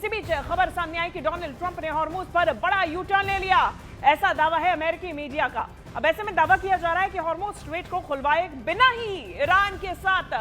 इसी बीच खबर सामने आई कि डोनाल्ड ट्रंप ने हॉर्मूज पर बड़ा यू टर्न ले लिया, ऐसा दावा है अमेरिकी मीडिया का। अब ऐसे में दावा किया जा रहा है कि हॉर्मूज स्ट्रेट को खुलवाए बिना ही ईरान के साथ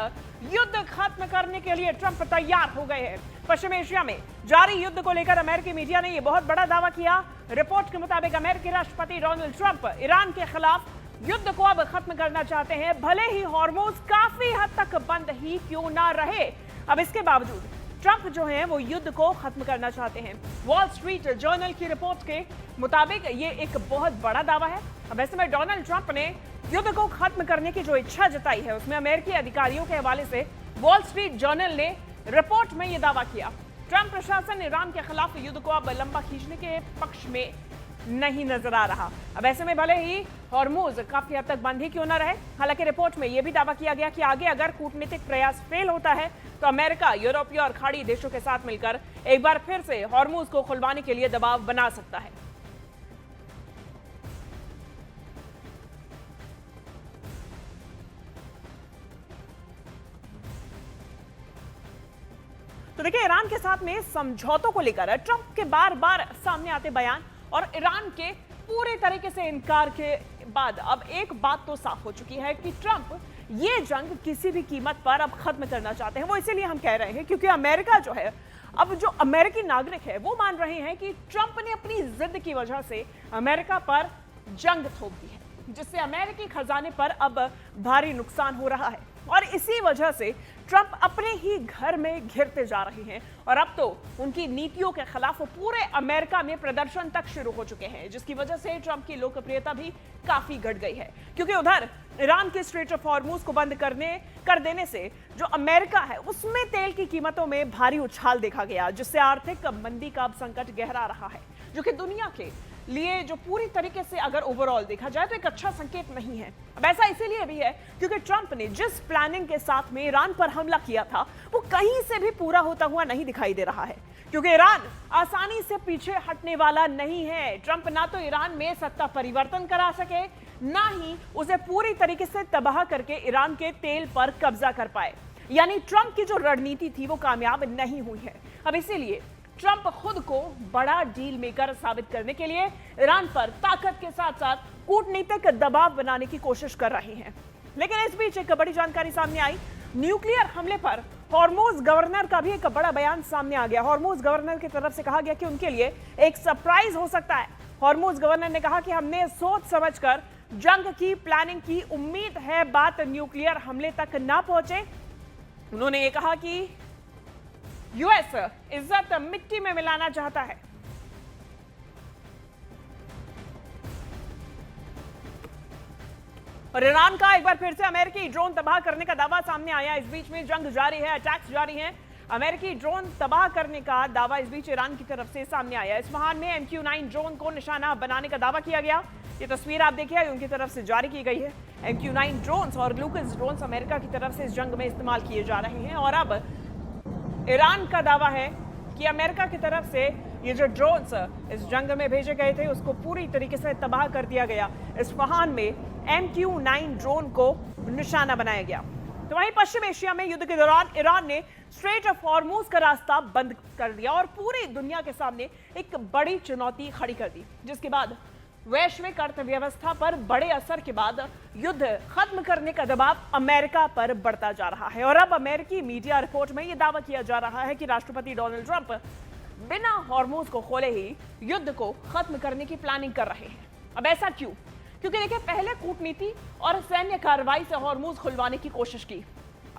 युद्ध खत्म करने के लिए ट्रंप तैयार हो गए हैं। पश्चिम एशिया में जारी युद्ध को लेकर अमेरिकी मीडिया ने यह बहुत बड़ा दावा किया। रिपोर्ट के मुताबिक अमेरिकी राष्ट्रपति डोनाल्ड ट्रंप ईरान के खिलाफ युद्ध को अब खत्म करना चाहते हैं, भले ही हॉर्मूज काफी हद तक बंद ही क्यों ना रहे। अब इसके बावजूद ट्रंप जो है वो युद्ध को खत्म करना चाहते हैं। वॉल स्ट्रीट जर्नल की रिपोर्ट के मुताबिक ये एक बहुत बड़ा दावा है। अब ऐसे में डोनाल्ड ट्रंप ने युद्ध को खत्म करने की जो इच्छा जताई है उसमें अमेरिकी अधिकारियों के हवाले से वॉल स्ट्रीट जर्नल ने रिपोर्ट में यह दावा किया। ट्रंप प्रशासन ईरान के खिलाफ युद्ध को अब लंबा खींचने के पक्ष में नहीं नजर आ रहा। अब ऐसे में भले ही हॉर्मूज काफी हद तक बंद ही क्यों ना रहे, हालांकि रिपोर्ट में यह भी दावा किया गया कि आगे अगर कूटनीतिक प्रयास फेल होता है तो अमेरिका यूरोपीय और खाड़ी देशों के साथ मिलकर एक बार फिर से हॉर्मूज को खुलवाने के लिए दबाव बना सकता है। तो देखिए, ईरान के साथ में समझौतों को लेकर ट्रंप के बार बार सामने आते बयान और ईरान के पूरे तरीके से इनकार के बाद अब एक बात तो साफ हो चुकी है कि ट्रंप ये जंग किसी भी कीमत पर अब खत्म करना चाहते हैं। वो इसीलिए हम कह रहे हैं क्योंकि अमेरिका जो है, अब जो अमेरिकी नागरिक है वो मान रहे हैं कि ट्रंप ने अपनी जिद की वजह से अमेरिका पर जंग थोप दी है, जिससे अमेरिकी खजाने पर अब भारी नुकसान हो रहा है और इसी वजह से ट्रंप अपने ही घर में घिरते जा रहे हैं और अब तो उनकी नीतियों के खिलाफ पूरे अमेरिका में प्रदर्शन तक शुरू हो चुके हैं, जिसकी वजह से ट्रंप की लोकप्रियता भी काफी घट गई है। क्योंकि उधर ईरान के स्ट्रेट ऑफ हॉर्मूज को बंद कर देने से जो अमेरिका है उसमें तेल की कीमतों में भारी उछाल देखा गया, जिससे आर्थिक मंदी का अब संकट गहरा रहा है, जो कि दुनिया के लिए जो पूरी तरीके से अगर ओवरऑल देखा जाए तो एक अच्छा संकेत नहीं है। अब ऐसा इसीलिए भी है क्योंकि ट्रंप ने जिस प्लानिंग के साथ में ईरान पर हमला किया था वो कहीं से भी पूरा होता हुआ नहीं दिखाई दे रहा है, क्योंकि ईरान आसानी से पीछे हटने वाला नहीं है। ट्रंप ना तो ईरान में सत्ता परिवर्तन करा सके, ना ही उसे पूरी तरीके से तबाह करके ईरान के तेल पर कब्जा कर पाए। यानी ट्रंप की जो रणनीति थी वो कामयाब नहीं हुई है। अब इसीलिए ट्रंप खुद को बड़ा डील मेकर साबित करने के लिए ईरान पर ताकत के साथ साथ कूटनीतिक दबाव बनाने की कोशिश कर रहे हैं। लेकिन इस बीच एक बड़ी जानकारी सामने आई। न्यूक्लियर हमले पर हॉर्मूज गवर्नर का भी एक बड़ा बयान सामने आ गया। हॉर्मूज गवर्नर की तरफ से कहा गया कि उनके लिए एक सरप्राइज हो सकता है। हॉर्मूज गवर्नर ने कहा कि हमने सोच समझकर जंग की प्लानिंग की, उम्मीद है बात न्यूक्लियर हमले तक ना पहुंचे। उन्होंने ये कहा कि यूएस इज्जत मिट्टी में मिलाना चाहता है। और ईरान का एक बार फिर से अमेरिकी ड्रोन तबाह करने का दावा सामने आया। इस बीच में जंग जारी है, अटैक्स जारी हैं। अमेरिकी ड्रोन तबाह करने का दावा इस बीच ईरान की तरफ से सामने आया। इस्फहान में MQ-9 ड्रोन को निशाना बनाने का दावा किया गया। ये तस्वीर आप देखिए, उनकी तरफ से जारी की गई है। MQ-9 ड्रोन्स और ग्लूकस ड्रोन्स अमेरिका की तरफ से इस जंग में इस्तेमाल किए जा रहे हैं और अब ईरान का दावा है कि अमेरिका की तरफ से ये जो ड्रोन्स इस जंग में भेजे गए थे उसको पूरी तरीके से तबाह कर दिया गया। इस्फहान में MQ-9 ड्रोन को निशाना बनाया गया। तो वहीं पश्चिम एशिया में युद्ध के दौरान ईरान ने स्ट्रेट ऑफ हॉर्मूज का रास्ता बंद कर दिया और पूरी दुनिया के सामने एक बड़ी चुनौती खड़ी कर दी, जिसके बाद वैश्विक अर्थव्यवस्था पर बड़े असर के बाद युद्ध खत्म करने का दबाव अमेरिका पर बढ़ता जा रहा है। और अब अमेरिकी मीडिया रिपोर्ट में यह दावा किया जा रहा है कि राष्ट्रपति डोनाल्ड ट्रंप बिना हॉर्मूज को खोले ही युद्ध को खत्म करने की प्लानिंग कर रहे हैं। अब ऐसा क्यों? क्योंकि देखिए, पहले कूटनीति और सैन्य कार्रवाई से हॉर्मूज खुलवाने की कोशिश की,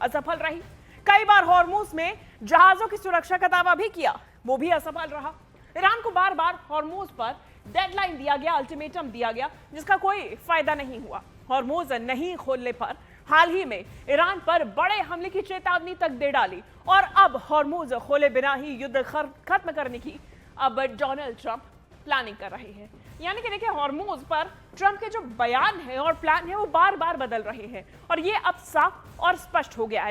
असफल रही। कई बार हॉर्मूज में जहाजों की सुरक्षा का दावा भी किया, वो भी असफल रहा। ईरान को बार बार हॉर्मूज पर डेडलाइन दिया गया, अल्टीमेटम दिया गया, जिसका कोई फायदा नहीं हुआ। हॉर्मूज नहीं खोलने पर हाल ही में ईरान पर बड़े हमले की चेतावनी तक दे डाली और अब हॉर्मूज खोले बिना ही युद्ध खत्म करने की अब डोनाल्ड ट्रंप प्लानिंग कर रहे हैं। यानी कि देखिए, हॉर्मूज पर ट्रंप के जो बयान है और प्लान है वो बार बार बदल रहे हैं और ये अब साफ और स्पष्ट हो गया है।